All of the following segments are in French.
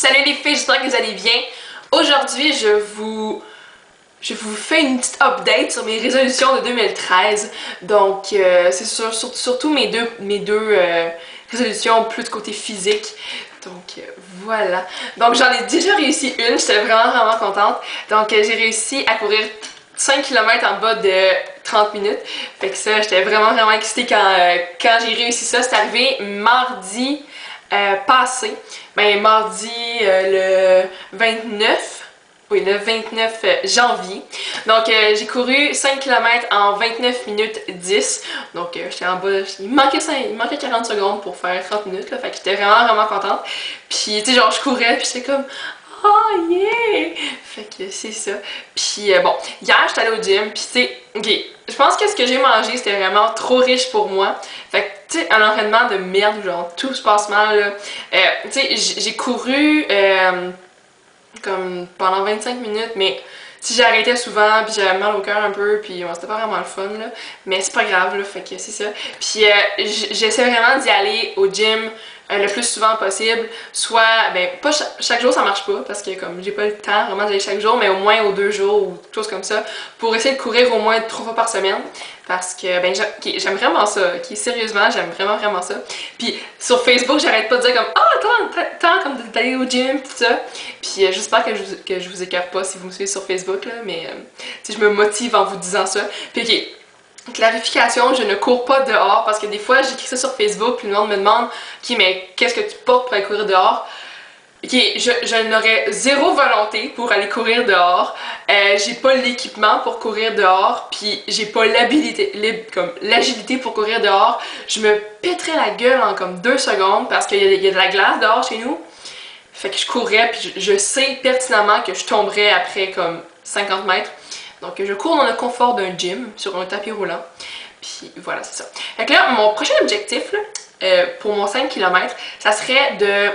Salut les filles, j'espère que vous allez bien. Aujourd'hui, je vous fais une petite update sur mes résolutions de 2013. Donc, c'est surtout mes deux résolutions plus de côté physique. Donc, voilà. Donc, j'en ai déjà réussi une, j'étais vraiment contente. Donc, j'ai réussi à courir 5 km en bas de 30 minutes. Fait que ça, j'étais vraiment excitée quand j'ai réussi ça. C'est arrivé mardi passé. Ben, mardi le 29. Oui, le 29 janvier. Donc, j'ai couru 5 km en 29 minutes 10. Donc, j'étais en bas. Il manquait 40 secondes pour faire 30 minutes. Là, fait que j'étais vraiment contente. Puis, tu sais, genre, je courais, puis j'étais comme. Oh yeah! Fait que c'est ça. Puis bon, hier j'étais allée au gym, puis tu sais, ok, je pense que ce que j'ai mangé c'était vraiment trop riche pour moi. Fait que tu sais, un entraînement de merde, genre tout se passe mal là. Tu sais, j'ai couru comme pendant 25 minutes, mais si j'arrêtais souvent, puis j'avais mal au cœur un peu, puis bon, c'était pas vraiment le fun là. Mais c'est pas grave là, fait que c'est ça. Puis j'essaie vraiment d'y aller au gym le plus souvent possible, soit, ben, pas chaque jour ça marche pas, parce que comme j'ai pas le temps vraiment d'y aller chaque jour, mais au moins aux 2 jours ou quelque chose comme ça, pour essayer de courir au moins 3 fois par semaine, parce que, ben, j'aime vraiment ça, sérieusement, j'aime vraiment ça. Puis sur Facebook, j'arrête pas de dire comme, ah, tant comme d'aller au gym, pis tout ça. Puis j'espère que je vous écarte pas si vous me suivez sur Facebook, là, mais, tu sais, je me motive en vous disant ça. Puis ok, clarification, je ne cours pas dehors parce que des fois j'écris ça sur Facebook puis le monde me demande ok mais qu'est-ce que tu portes pour aller courir dehors? Ok, je n'aurais zéro volonté pour aller courir dehors. J'ai pas l'équipement pour courir dehors, puis j'ai pas l'agilité pour courir dehors. Je me pèterais la gueule en comme 2 secondes parce qu'il y a de la glace dehors chez nous. Fait que je courrais puis je sais pertinemment que je tomberais après comme 50 mètres. Donc je cours dans le confort d'un gym, sur un tapis roulant. Puis voilà, c'est ça. Fait que là, mon prochain objectif, là, pour mon 5 km, ça serait de...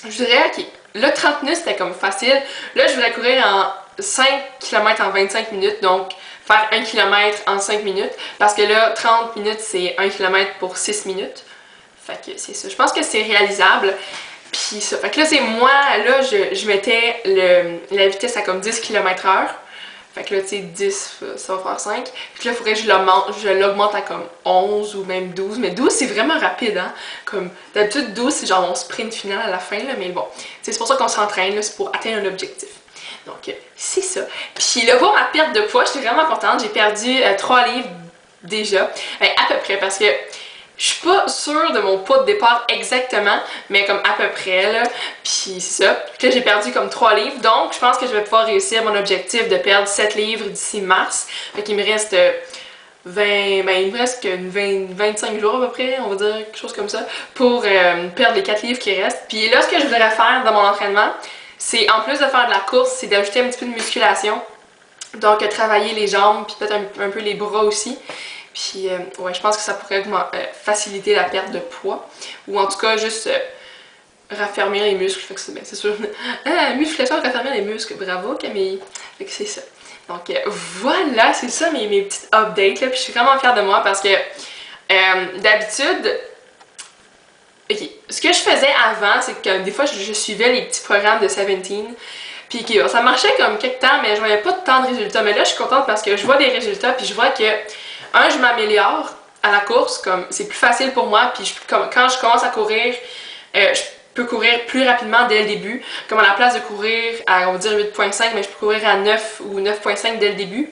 Je dirais, ok, là 30 minutes c'était comme facile. Là, je voudrais courir en 5 km en 25 minutes, donc faire 1 km en 5 minutes. Parce que là, 30 minutes, c'est 1 km pour 6 minutes. Fait que c'est ça. Je pense que c'est réalisable. Puis ça. Fait que là, c'est moi, là, je mettais la vitesse à comme 10 km/h. Fait que là, tu sais, 10, ça va faire 5. Puis là, il faudrait que je l'augmente à comme 11 ou même 12. Mais 12, c'est vraiment rapide, hein. Comme, d'habitude, 12, c'est genre mon sprint final à la fin, là. Mais bon, c'est pour ça qu'on s'entraîne, là. C'est pour atteindre un objectif. Donc, c'est ça. Puis là, pour ma perte de poids, je suis vraiment contente. J'ai perdu 3 livres déjà. Ben, à peu près, parce que je suis pas sûre de mon poids de départ exactement, mais comme à peu près là. Puis c'est ça. Puis là j'ai perdu comme 3 livres, donc je pense que je vais pouvoir réussir mon objectif de perdre 7 livres d'ici mars. Fait qu'il me reste 25 jours à peu près, on va dire quelque chose comme ça, pour perdre les 4 livres qui restent. Puis là ce que je voudrais faire dans mon entraînement, c'est en plus de faire de la course, c'est d'ajouter un petit peu de musculation. Donc travailler les jambes, puis peut-être un peu les bras aussi. Puis, ouais, je pense que ça pourrait faciliter la perte de poids. Ou en tout cas, juste raffermir les muscles. Fait que c'est sûr. Musculation, raffermir les muscles. Bravo, Camille. Fait que c'est ça. Donc, voilà, c'est ça mes petites updates. Là. Puis, je suis vraiment fière de moi parce que d'habitude, ok, ce que je faisais avant, c'est que des fois, je suivais les petits programmes de 17. Puis okay, ça marchait comme quelques temps, mais je voyais pas tant de résultats. Mais là, je suis contente parce que je vois des résultats, puis je vois que je m'améliore à la course, comme c'est plus facile pour moi, puis quand je commence à courir, je peux courir plus rapidement dès le début, comme à la place de courir à, on va dire 8.5, mais je peux courir à 9 ou 9.5 dès le début,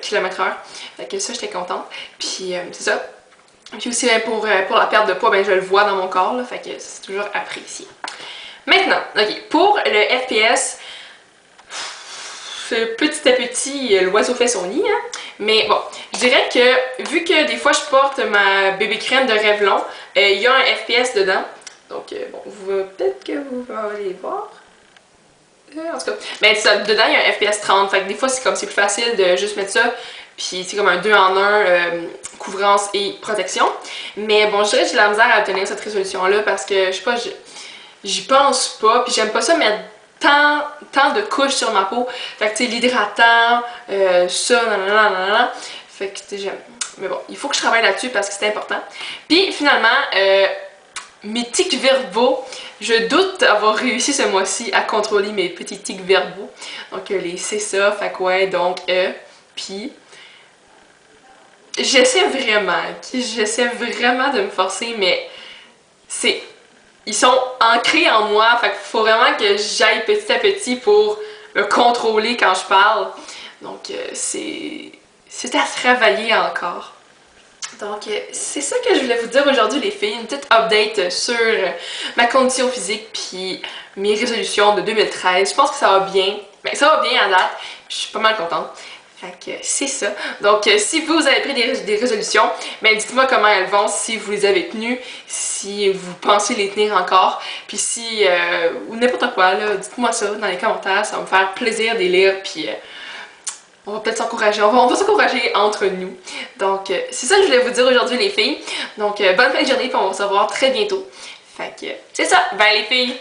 km/h. Fait que ça, j'étais contente. Puis c'est ça. Puis aussi, pour la perte de poids, ben, je le vois dans mon corps, là, fait que c'est toujours apprécié. Maintenant, ok, pour le FPS, petit à petit, l'oiseau fait son nid, hein? Mais bon, je dirais que vu que des fois je porte ma bébé crème de Revlon, il y a un FPS dedans. Donc, bon, peut-être que vous allez voir. En tout cas, ben ça, dedans il y a un FPS 30, fait que des fois c'est plus facile de juste mettre ça, puis c'est comme un 2 en 1, couvrance et protection. Mais bon, je dirais que j'ai de la misère à obtenir cette résolution-là parce que, je sais pas, j'y pense pas, puis j'aime pas ça mettre tant de couches sur ma peau. Fait que tu sais, l'hydratant, ça, nanana. Fait que tu sais, j'aime. Mais bon, il faut que je travaille là-dessus parce que c'est important. Puis finalement, mes tics verbaux. Je doute avoir réussi ce mois-ci à contrôler mes petits tics verbaux. Donc les c'est ça, fait que ouais, donc puis j'essaie vraiment de me forcer, mais ils sont ancrés en moi, fait qu'il faut vraiment que j'aille petit à petit pour me contrôler quand je parle. Donc c'est à travailler encore. Donc, c'est ça que je voulais vous dire aujourd'hui, les filles. Une petite update sur ma condition physique puis mes résolutions de 2013. Je pense que ça va bien. Ben, ça va bien à date. Je suis pas mal contente. Fait que c'est ça. Donc, si vous avez pris des résolutions, ben dites-moi comment elles vont, si vous les avez tenues, si vous pensez les tenir encore. Puis si, ou n'importe quoi, là, dites-moi ça dans les commentaires. Ça va me faire plaisir de les lire. Puis, on va peut-être s'encourager, on va s'encourager entre nous. Donc, c'est ça que je voulais vous dire aujourd'hui, les filles. Donc, bonne fin de journée, puis on va se revoir très bientôt. Fait que, c'est ça. Bye, les filles!